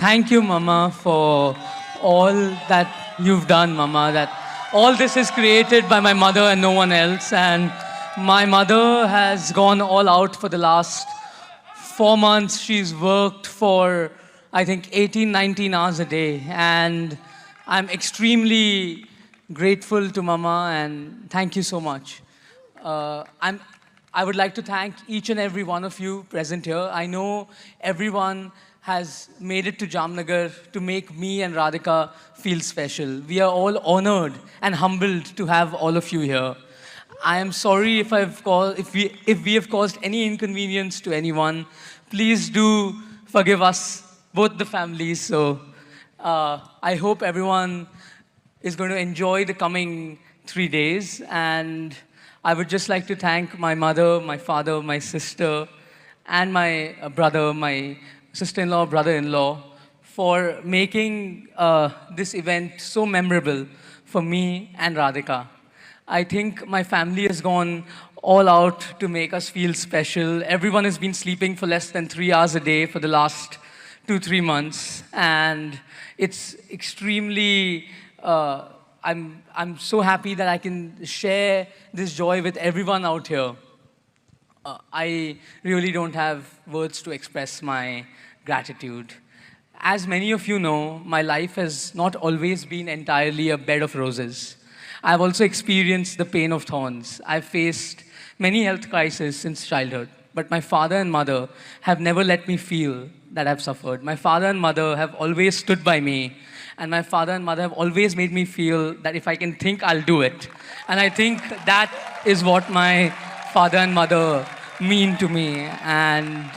Thank you, Mama, for all that you've done, Mama. That all this is created by my mother and no one else. And my mother has gone all out for the last 4 months. She's worked for, I think, 18, 19 hours a day. And I'm extremely grateful to Mama, and thank you so much. Uh, I'm, I would like to thank each and every one of you present here. I know everyone has made it to Jamnagar to make me and Radhika feel special. We are all honored and humbled to have all of you here. I am sorry if we have caused any inconvenience to anyone. Please do forgive us, both the families. So I hope everyone is going to enjoy the coming 3 days. And I would just like to thank my mother, my father, my sister, and my brother, my sister-in-law, brother-in-law, for making this event so memorable for me and Radhika. I think my family has gone all out to make us feel special. Everyone has been sleeping for less than 3 hours a day for the last 2, 3 months. And it's extremely, I'm so happy that I can share this joy with everyone out here. I really don't have words to express my gratitude. As many of you know, my life has not always been entirely a bed of roses. I've also experienced the pain of thorns. I've faced many health crises since childhood, but my father and mother have never let me feel that I've suffered. My father and mother have always stood by me, and my father and mother have always made me feel that if I can think, I'll do it. And I think that is what my father and mother mean to me. And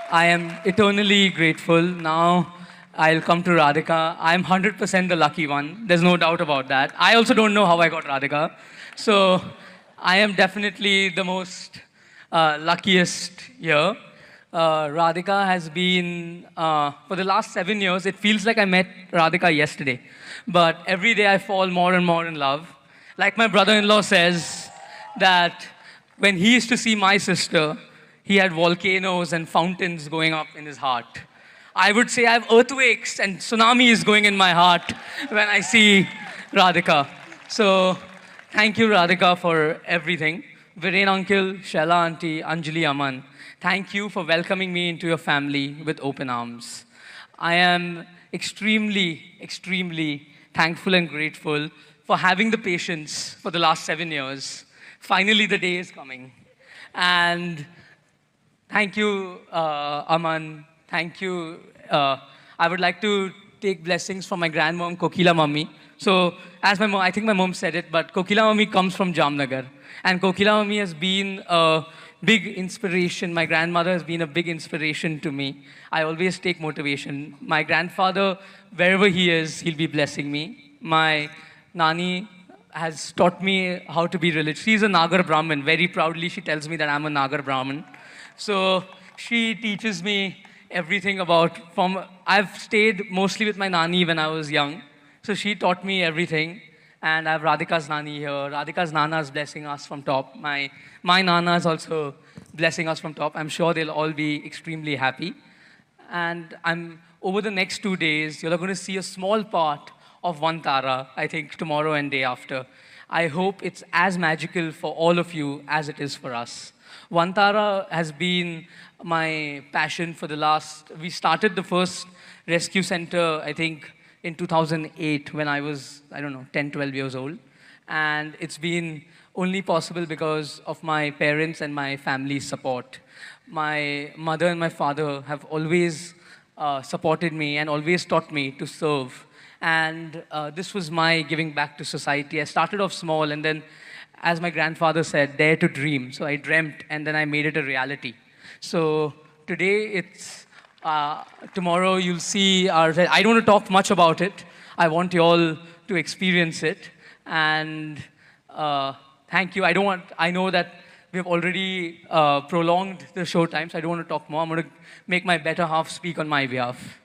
I am eternally grateful. Now I'll come to Radhika. I'm 100% the lucky one. There's no doubt about that. I also don't know how I got Radhika. So I am definitely the most luckiest here. Radhika has been, for the last 7 years, it feels like I met Radhika yesterday. But every day I fall more and more in love. Like my brother-in-law says, that when he used to see my sister, he had volcanoes and fountains going up in his heart. I would say I have earthquakes and tsunamis going in my heart when I see Radhika. So thank you, Radhika, for everything. Viren uncle, Shaila auntie, Anjali Aman, thank you for welcoming me into your family with open arms. I am extremely, extremely thankful and grateful for having the patience for the last 7 years. Finally, the day is coming. And thank you, Aman. Thank you. I would like to take blessings from my grandmom, Kokila Mummy. So, as my mom, I think my mom said it, but Kokila Mummy comes from Jamnagar. And Kokila Mummy has been a big inspiration. My grandmother has been a big inspiration to me. I always take motivation. My grandfather, wherever he is, he'll be blessing me. My Nani has taught me how to be religious. She's a Nagar Brahmin. Very proudly, she tells me that I'm a Nagar Brahmin. So she teaches me everything I've stayed mostly with my Nani when I was young. So she taught me everything. And I have Radhika's Nani here. Radhika's Nana is blessing us from top. My Nana is also blessing us from top. I'm sure they'll all be extremely happy. And over the next 2 days, you're going to see a small part of Vantara, I think tomorrow and day after. I hope it's as magical for all of you as it is for us. Vantara has been my passion for we started the first rescue center, I think, in 2008 when I was, 10, 12 years old. And it's been only possible because of my parents and my family's support. My mother and my father have always supported me and always taught me to serve. And this was my giving back to society. I started off small, and then, as my grandfather said, dare to dream. So I dreamt, and then I made it a reality. So today, tomorrow you'll see I don't want to talk much about it. I want you all to experience it. And thank you. I know that we've already prolonged the show time, so I don't want to talk more. I'm going to make my better half speak on my behalf.